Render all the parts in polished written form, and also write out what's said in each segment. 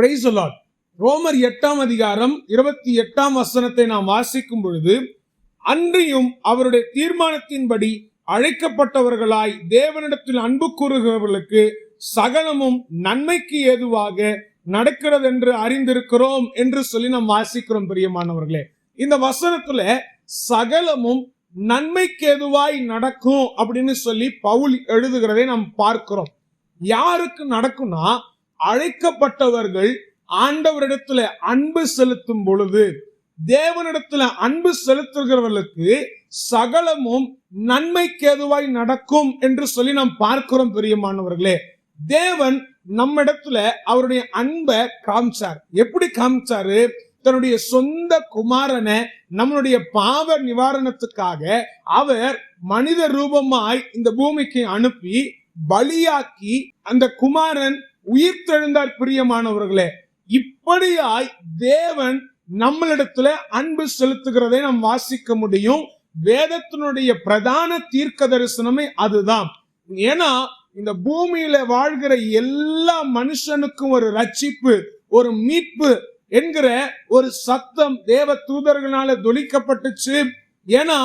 Praise the Lord. ரோமர் 8ஆம் அதிகாரம் 28ஆம் வசனத்தை நாம் வாசிக்கும் பொழுது, அன்றியும் அவருடைய தீர்மானத்தின்படி அழைக்கப்பட்டவர்களாய் தேவனிடத்தில் அன்பு கூறுகிறவர்களுக்கு சகலமும் நன்மைக்கு ஏதுவாக நடக்கிறது என்று அறிந்திருக்கிறோம் என்று சொல்லி நாம் வாசிக்கிறோம். பிரியமானவர்களே, இந்த வசனத்துல சகலமும் நன்மைக்கு ஏதுவாய் நடக்கும் அப்படின்னு சொல்லி பவுல் எழுதுகிறதை நாம் பார்க்கிறோம். யாருக்கு நடக்கும்னா, அழைக்கப்பட்டவர்கள் ஆண்டவரிடத்துல அன்பு செலுத்தும் பொழுது, தேவனிடத்துல அன்பு செலுத்துகிறவர்களுக்கு சகலமும் நன்மைக்கு ஏதுவாய் நடக்கும் என்று சொல்லி நாம் பார்க்கிறோம். பிரியமானவர்களே, தேவன் நம்மிடத்துல அவருடைய அன்பை காமிச்சார். எப்படி காமிச்சாரு? தன்னுடைய சொந்த குமாரனை நம்மளுடைய பாவ நிவாரணத்துக்காக அவர் மனித ரூபமாய் இந்த பூமிக்கு அனுப்பி பலியாக்கி அந்த குமாரன் உயிர்த்தெழுந்தார். பிரியமானவர்களே, இப்படியாய் தேவன் நம்மளிடத்துல அன்பு செலுத்துகிறதை நாம் வாசிக்க முடியும். வேதத்தினுடைய பிரதான தீர்க்க தரிசனமே அதுதான். ஏன்னா இந்த பூமியில வாழ்கிற எல்லா மனுஷனுக்கும் ஒரு ரட்சிப்பு, ஒரு மீட்பு என்கிற ஒரு சத்தம் தேவ தூதர்களால தொனிக்கப்பட்டுச்சு. ஏன்னா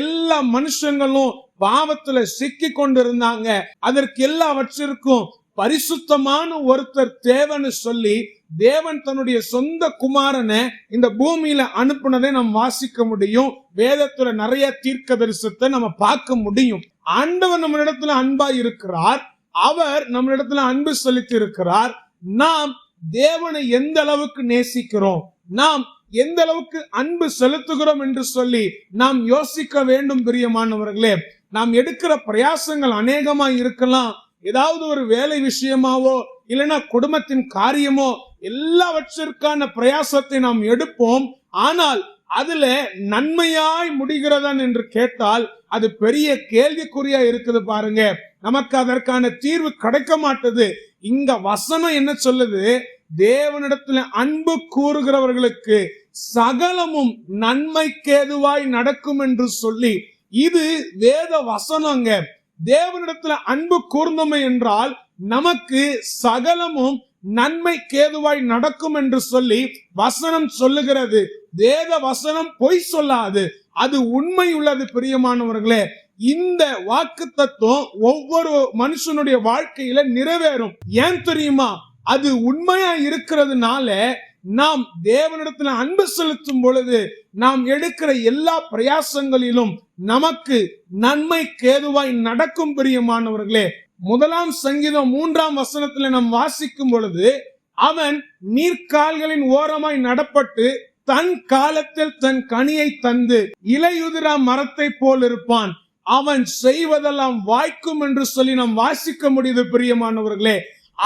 எல்லா மனுஷங்களும் பாவத்துல சிக்கி கொண்டிருந்தாங்க. அதற்கு எல்லாவற்றிற்கும் பரிசுத்தமான ஒருத்தர் தேவன்னு சொல்லி தேவன் தன்னுடைய சொந்த குமாரனை இந்த பூமியில அனுப்புனதை நாம் வாசிக்க முடியும். வேதத்துல நிறைய தீர்க்க தரிசனத்தை நம்ம பார்க்க முடியும். ஆண்டவர் நம்மளிடத்துல அன்பா இருக்கிறார். அவர் நம்மளிடத்துல அன்பு செலுத்தி இருக்கிறார். நாம் தேவனை எந்த அளவுக்கு நேசிக்கிறோம், நாம் எந்த அளவுக்கு அன்பு செலுத்துகிறோம் என்று சொல்லி நாம் யோசிக்க வேண்டும். பிரியமானவர்களே, நாம் எடுக்கிற பிரயாசங்கள் அநேகமா இருக்கலாம். ஏதாவது ஒரு வேலை விஷயமாவோ இல்லைன்னா குடும்பத்தின் காரியமோ எல்லாவற்றிற்கான பிரயாசத்தை நாம் எடுப்போம். ஆனால் அதுல நன்மையாய் முடிகிறதன் என்று கேட்டால் அது பெரிய கேள்விக்குறியா இருக்குது. பாருங்க, நமக்கு அதற்கான தீர்வு கிடைக்க மாட்டது. இங்க வசனம் என்ன சொல்லுது? தேவனிடத்துல அன்பு கூறுகிறவர்களுக்கு சகலமும் நன்மைக்கேதுவாய் நடக்கும் என்று சொல்லி, இது வேத வசனங்க. தேவனிடத்துல அன்பு கூர்ந்தமை என்றால் நமக்கு சகலமும் நன்மைக்கேதுவாய் நடக்கும் என்று சொல்லி வசனம் சொல்லுகிறது. வேத வசனம் பொய் சொல்லாது, அது உண்மை உள்ளது. பிரியமானவர்களே, இந்த வாக்கு தத்துவம் ஒவ்வொரு மனுஷனுடைய வாழ்க்கையில நிறைவேறும். ஏன் தெரியுமா? அது உண்மையா இருக்கிறதுனால நாம் தேவனிடத்துல அன்பு செலுத்தும் பொழுது நாம் எடுக்கிற எல்லா பிரயாசங்களிலும் நமக்கு நன்மைக்கேதுவாய் நடக்கும். பிரியமானவர்களே, 1 சங்கீதம் 3ஆம் வசனத்துல நாம் வாசிக்கும் பொழுது, அவன் நீர்க்கால்களின் ஓரமாய் நடப்பட்டு தன் காலத்தில் தன் கனியை தந்து இலையுதிரா மரத்தை போல் இருப்பான், அவன் செய்வதெல்லாம் வாய்க்கும் என்று சொல்லி நாம் வாசிக்க முடியுது. பிரியமானவர்களே,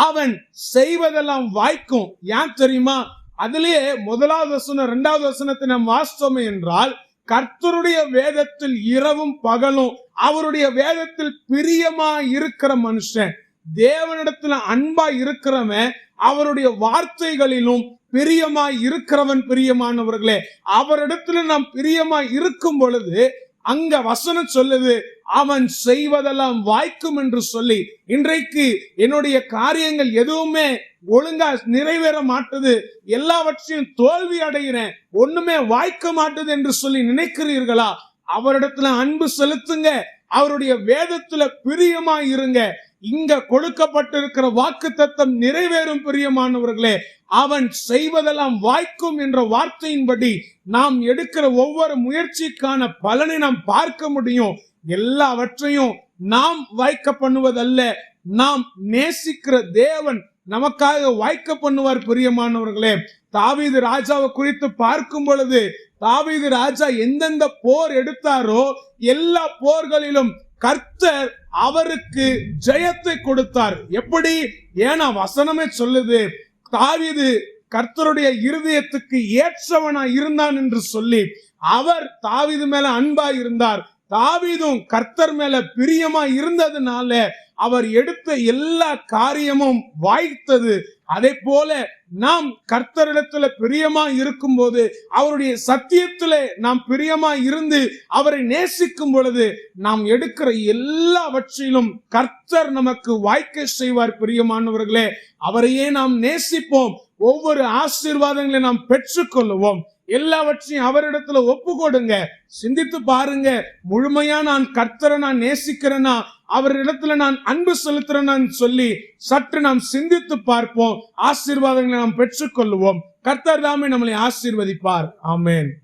அவன் செய்வதெல்லாம் வாய்க்கும். ஏன் தெரியுமா? அதிலேயே 1வது வசனம் 2வது வசனத்தை நாம் வாசித்தோமே என்றால், கர்த்தருடைய வேதத்தில் இரவும் பகலும் அவருடைய வேதத்தில் பிரியமா இருக்கிற மனுஷன், தேவனிடத்துல அன்பா இருக்கிறவன், அவருடைய வார்த்தைகளிலும் பிரியமா இருக்கிறவன். பிரியமானவர்களே, அவரிடத்துல நாம் பிரியமா இருக்கும் பொழுது அங்க வசனம் சொல்லுது, அவன் செய்வதெல்லாம் வாய்க்கும் என்று சொல்லி. இன்றைக்கு என்னுடைய காரியங்கள் எதுவுமே ஒழுங்கா நிறைவேற மாட்டுது, எல்லாவற்றையும் தோல்வி அடைகிறேன், ஒண்ணுமே வாய்க்க மாட்டுது என்று சொல்லி நினைக்கிறீர்களா? அவரிடத்துல அன்பு செலுத்துங்க, அவருடைய வேதத்துல பிரியமா இருங்க. இங்க கொடுக்கப்பட்டிருக்கிற வாக்கு தத்தம் நிறைவேறும். பிரியமானவர்களே, அவன் செய்வதெல்லாம் வாய்க்கும் என்ற வார்த்தையின்படி நாம் எடுக்கிற ஒவ்வொரு முயற்சிக்கான பலனை நாம் பார்க்க முடியும். எல்லாவற்றையும் நாம் வாய்க்க பண்ணுவதல்ல, நாம் நேசிக்கிற தேவன் நமக்காக வாய்க்க பண்ணுவார். பிரியமானவர்களே, தாவீது ராஜாவை குறித்து பார்க்கும் பொழுது, தாவீது ராஜா எந்தெந்த போர் எடுத்தாரோ எல்லா போர்களிலும் கர்த்தர் அவருக்கு ஜெயத்தை கொடுத்தார். எப்படி? ஏன்னா வசனமே சொல்லுது, தாவீது கர்த்தருடைய இருதயத்துக்கு ஏற்றவனா இருந்தான் என்று சொல்லி அவர் தாவீது மேல அன்பா இருந்தார். தாவீதும் கர்த்தர் மேல பிரியமா இருந்ததுனால அவர் எடுத்த எல்லா காரியமும் வாய்த்தது. அதே போல நாம் கர்த்தரிடத்துல பிரியமா இருக்கும் போது, அவருடைய சத்தியத்துல நாம் பிரியமா இருந்து அவரை நேசிக்கும் பொழுது நாம் எடுக்கிற எல்லாவற்றிலும் கர்த்தர் நமக்கு வாய்க்க செய்வார். பிரியமானவர்களே, அவரையே நாம் நேசிப்போம். ஒவ்வொரு ஆசீர்வாதங்களை நாம் பெற்றுக்கொள்ளுவோம். எல்லாவற்றையும் அவரிடத்துல ஒப்பு கொடுங்க. சிந்தித்து பாருங்க, முழுமையா நான் கர்த்தரை நான் நேசிக்கிறேன்னா, அவரிடத்துல நான் அன்பு செலுத்துறேன்னு சொல்லி சற்று நாம் சிந்தித்து பார்ப்போம். ஆசீர்வாதங்களை நாம் பெற்றுக்கொள்ளுவோம். கர்த்தர் தாமே நம்மளை ஆசீர்வதிப்பார். ஆமென்.